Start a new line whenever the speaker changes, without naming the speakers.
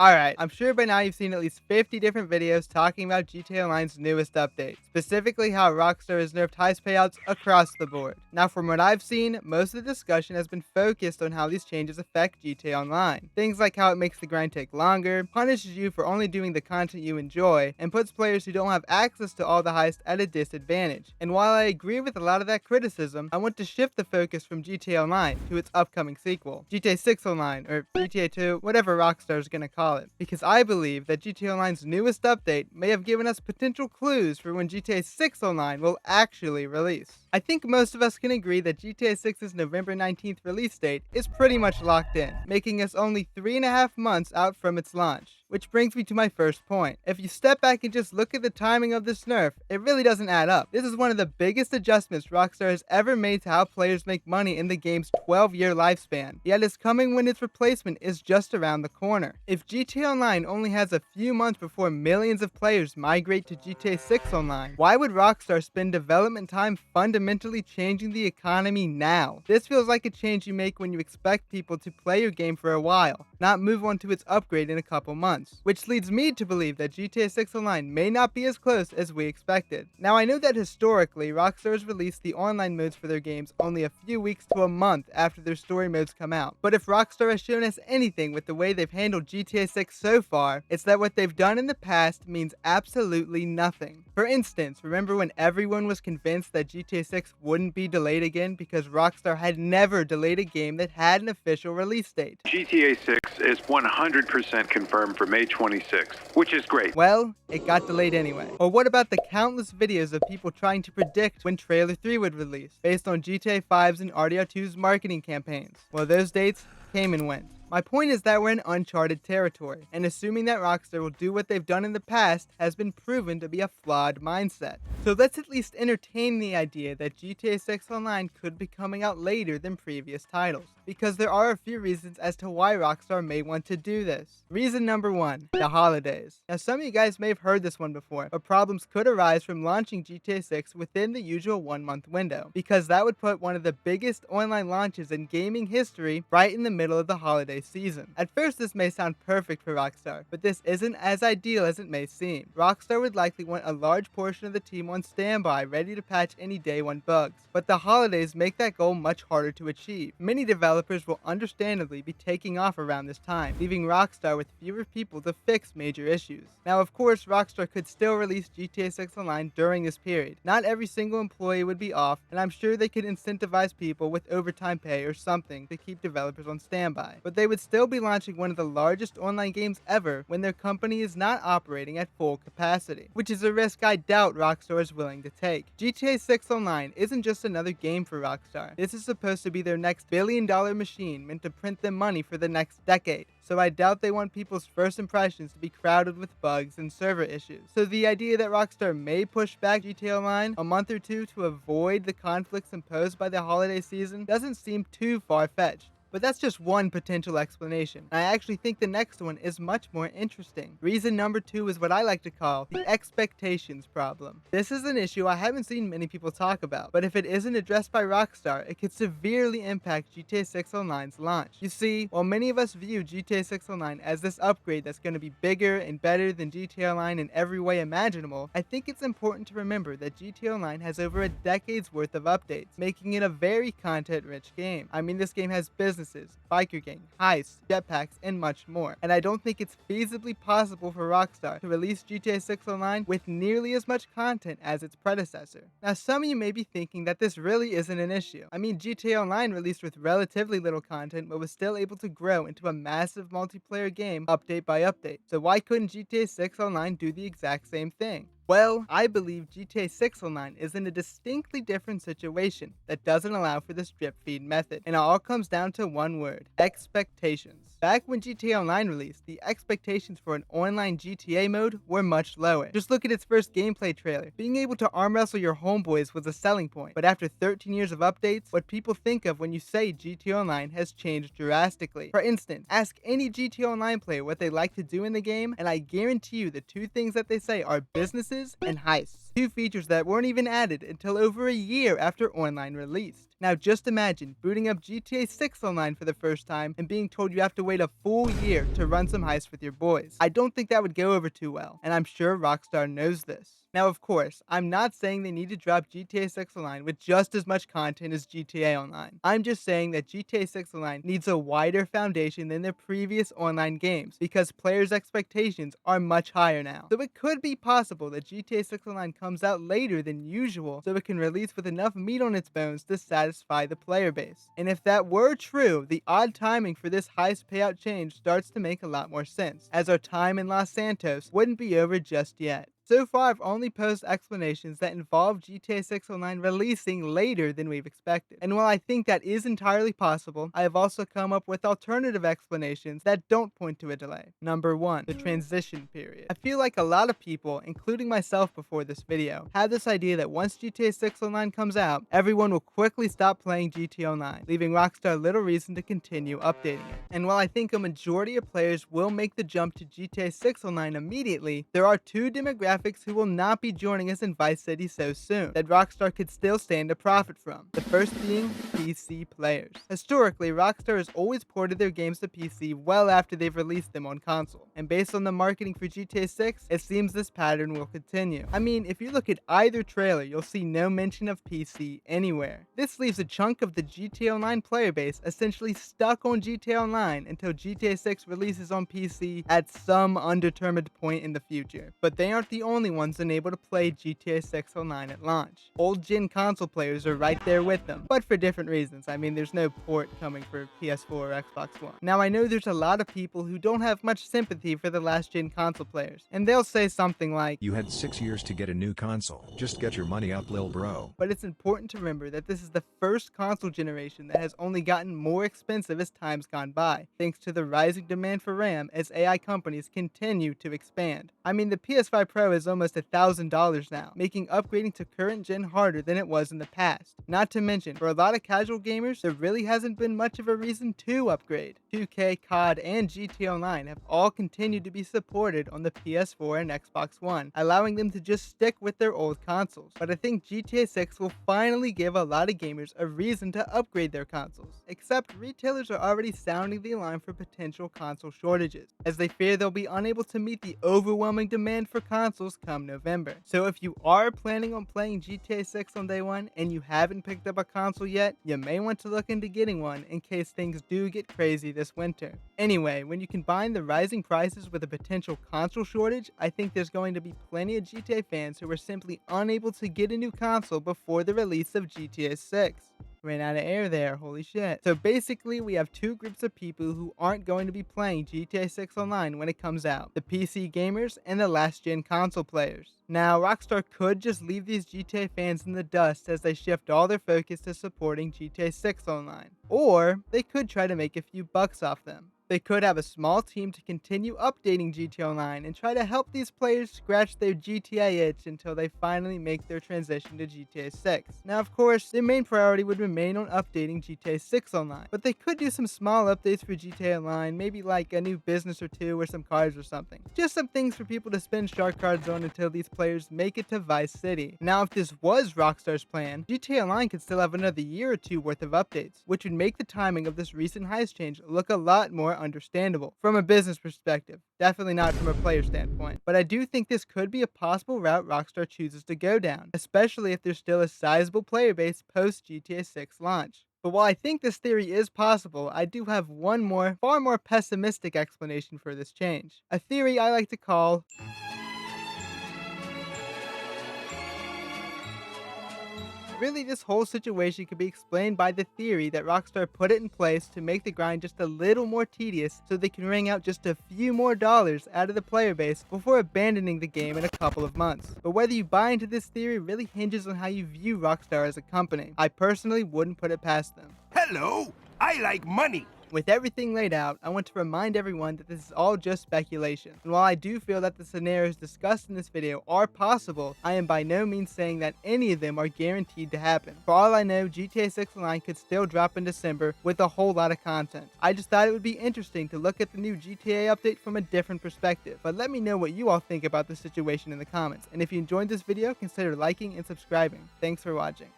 Alright, I'm sure by now you've seen at least 50 different videos talking about GTA Online's newest update, specifically how Rockstar has nerfed heist payouts across the board. Now from what I've seen, most of the discussion has been focused on how these changes affect GTA Online. Things like how it makes the grind take longer, punishes you for only doing the content you enjoy, and puts players who don't have access to all the heists at a disadvantage. And while I agree with a lot of that criticism, I want to shift the focus from GTA Online to its upcoming sequel, GTA 6 Online, or GTA 2, whatever Rockstar is gonna call it, because I believe that GTA Online's newest update may have given us potential clues for when GTA 6 Online will actually release. I think most of us can agree that GTA 6's November 19th release date is pretty much locked in, making us only 3.5 months out from its launch. Which brings me to my first point. If you step back and just look at the timing of this nerf, it really doesn't add up. This is one of the biggest adjustments Rockstar has ever made to how players make money in the game's 12-year lifespan, yet it's coming when its replacement is just around the corner. If GTA Online only has a few months before millions of players migrate to GTA 6 Online, why would Rockstar spend development time fundamentally changing the economy now? This feels like a change you make when you expect people to play your game for a while, not move on to its upgrade in a couple months. Which leads me to believe that GTA 6 Online may not be as close as we expected. Now I know that historically, Rockstar has released the online modes for their games only a few weeks to a month after their story modes come out. But if Rockstar has shown us anything with the way they've handled GTA 6 so far, it's that what they've done in the past means absolutely nothing. For instance, remember when everyone was convinced that GTA 6 wouldn't be delayed again because Rockstar had never delayed a game that had an official release date?
GTA 6 is 100% confirmed for May 26th, which is great.
Well, it got delayed anyway. Or what about the countless videos of people trying to predict when Trailer 3 would release, based on GTA 5's and RDR2's marketing campaigns? Well, those dates came and went. My point is that we're in uncharted territory, and assuming that Rockstar will do what they've done in the past has been proven to be a flawed mindset. So let's at least entertain the idea that GTA 6 Online could be coming out later than previous titles, because there are a few reasons as to why Rockstar may want to do this. Reason number 1, the holidays. Now some of you guys may have heard this one before, but problems could arise from launching GTA 6 within the usual 1-month window, because that would put one of the biggest online launches in gaming history right in the middle of the holiday season. At first this may sound perfect for Rockstar, but this isn't as ideal as it may seem. Rockstar would likely want a large portion of the team on standby ready to patch any day 1 bugs, but the holidays make that goal much harder to achieve. Many developers will understandably be taking off around this time, leaving Rockstar with fewer people to fix major issues. Now of course Rockstar could still release GTA 6 Online during this period. Not every single employee would be off, and I'm sure they could incentivize people with overtime pay or something to keep developers on standby, but they would still be launching one of the largest online games ever when their company is not operating at full capacity, which is a risk I doubt Rockstar is willing to take. GTA 6 Online isn't just another game for Rockstar. This is supposed to be their next billion-dollar machine meant to print them money for the next decade, so I doubt they want people's first impressions to be crowded with bugs and server issues. So the idea that Rockstar may push back GTA Online a month or two to avoid the conflicts imposed by the holiday season doesn't seem too far-fetched. But that's just one potential explanation. I actually think the next one is much more interesting. Reason number 2 is what I like to call the expectations problem. This is an issue I haven't seen many people talk about, but if it isn't addressed by Rockstar, it could severely impact GTA 6 Online's launch. You see, while many of us view GTA 6 Online as this upgrade that's going to be bigger and better than GTA Online in every way imaginable, I think it's important to remember that GTA Online has over a decade's worth of updates, making it a very content-rich game. I mean, this game has businesses, biker gang, heists, jetpacks, and much more. And I don't think it's feasibly possible for Rockstar to release GTA 6 Online with nearly as much content as its predecessor. Now some of you may be thinking that this really isn't an issue. I mean, GTA Online released with relatively little content but was still able to grow into a massive multiplayer game update by update. So why couldn't GTA 6 Online do the exact same thing? Well, I believe GTA 6 Online is in a distinctly different situation that doesn't allow for this drip feed method, and it all comes down to one word: expectations. Back when GTA Online released, the expectations for an online GTA mode were much lower. Just look at its first gameplay trailer. Being able to arm wrestle your homeboys was a selling point, but after 13 years of updates, what people think of when you say GTA Online has changed drastically. For instance, ask any GTA Online player what they like to do in the game, and I guarantee you the 2 things that they say are businesses and heists. two features that weren't even added until over a year after Online released. Now just imagine booting up GTA 6 Online for the first time and being told you have to wait a full year to run some heists with your boys. I don't think that would go over too well, and I'm sure Rockstar knows this. Now, of course, I'm not saying they need to drop GTA 6 Online with just as much content as GTA Online. I'm just saying that GTA 6 Online needs a wider foundation than their previous online games because players' expectations are much higher now. So it could be possible that GTA 6 Online comes out later than usual so it can release with enough meat on its bones to satisfy the player base. And if that were true, the odd timing for this heist payout change starts to make a lot more sense, as our time in Los Santos wouldn't be over just yet. So far, I've only posted explanations that involve GTA 6 Online releasing later than we've expected. And while I think that is entirely possible, I have also come up with alternative explanations that don't point to a delay. Number 1. The transition period. I feel like a lot of people, including myself before this video, have this idea that once GTA 6 Online comes out, everyone will quickly stop playing GTA Online, leaving Rockstar little reason to continue updating it. And while I think a majority of players will make the jump to GTA 6 Online immediately, there are two demographics who will not be joining us in Vice City so soon that Rockstar could still stand to profit from. The first being PC players. Historically, Rockstar has always ported their games to PC well after they've released them on console, and based on the marketing for GTA 6, it seems this pattern will continue. I mean, if you look at either trailer, you'll see no mention of PC anywhere. This leaves a chunk of the GTA Online player base essentially stuck on GTA Online until GTA 6 releases on PC at some undetermined point in the future. But they aren't the only ones unable to play GTA 6 Online at launch. Old gen console players are right there with them, but for different reasons. I mean, there's no port coming for PS4 or Xbox One. Now, I know there's a lot of people who don't have much sympathy for the last gen console players, and they'll say something like,
"You had 6 years to get a new console. Just get your money up, lil bro."
But it's important to remember that this is the first console generation that has only gotten more expensive as time's gone by, thanks to the rising demand for RAM as AI companies continue to expand. I mean, the PS5 Pro is almost $1,000 now, making upgrading to current gen harder than it was in the past. Not to mention, for a lot of casual gamers, there really hasn't been much of a reason to upgrade. 2K, COD, and GTA Online have all continued to be supported on the PS4 and Xbox One, allowing them to just stick with their old consoles. But I think GTA 6 will finally give a lot of gamers a reason to upgrade their consoles, except retailers are already sounding the alarm for potential console shortages, as they fear they'll be unable to meet the overwhelming demand for consoles come November. So if you are planning on playing GTA 6 on day one and you haven't picked up a console yet, you may want to look into getting one in case things do get crazy this winter. Anyway, when you combine the rising prices with a potential console shortage, I think there's going to be plenty of GTA fans who are simply unable to get a new console before the release of GTA 6. Ran out of air there, holy shit. So basically, we have two groups of people who aren't going to be playing GTA 6 Online when it comes out. The PC gamers and the last gen console players. Now, Rockstar could just leave these GTA fans in the dust as they shift all their focus to supporting GTA 6 Online. Or, they could try to make a few bucks off them. They could have a small team to continue updating GTA Online and try to help these players scratch their GTA itch until they finally make their transition to GTA 6. Now, of course, their main priority would remain on updating GTA 6 Online, but they could do some small updates for GTA Online, maybe like a new business or two or some cars or something. Just some things for people to spend shark cards on until these players make it to Vice City. Now, if this was Rockstar's plan, GTA Online could still have another year or two worth of updates, which would make the timing of this recent heist change look a lot more understandable from a business perspective, definitely not from a player standpoint. But I do think this could be a possible route Rockstar chooses to go down, especially if there's still a sizable player base post GTA 6 launch. But while I think this theory is possible, I do have one more, far more pessimistic explanation for this change. A theory I like to call really, this whole situation could be explained by the theory that Rockstar put it in place to make the grind just a little more tedious so they can wring out just a few more dollars out of the player base before abandoning the game in a couple of months. But whether you buy into this theory really hinges on how you view Rockstar as a company. I personally wouldn't put it past them.
Hello, I like money.
With everything laid out, I want to remind everyone that this is all just speculation, and while I do feel that the scenarios discussed in this video are possible, I am by no means saying that any of them are guaranteed to happen. For all I know, GTA 6 Online could still drop in December with a whole lot of content. I just thought it would be interesting to look at the new GTA update from a different perspective, but let me know what you all think about the situation in the comments, and if you enjoyed this video, consider liking and subscribing. Thanks for watching.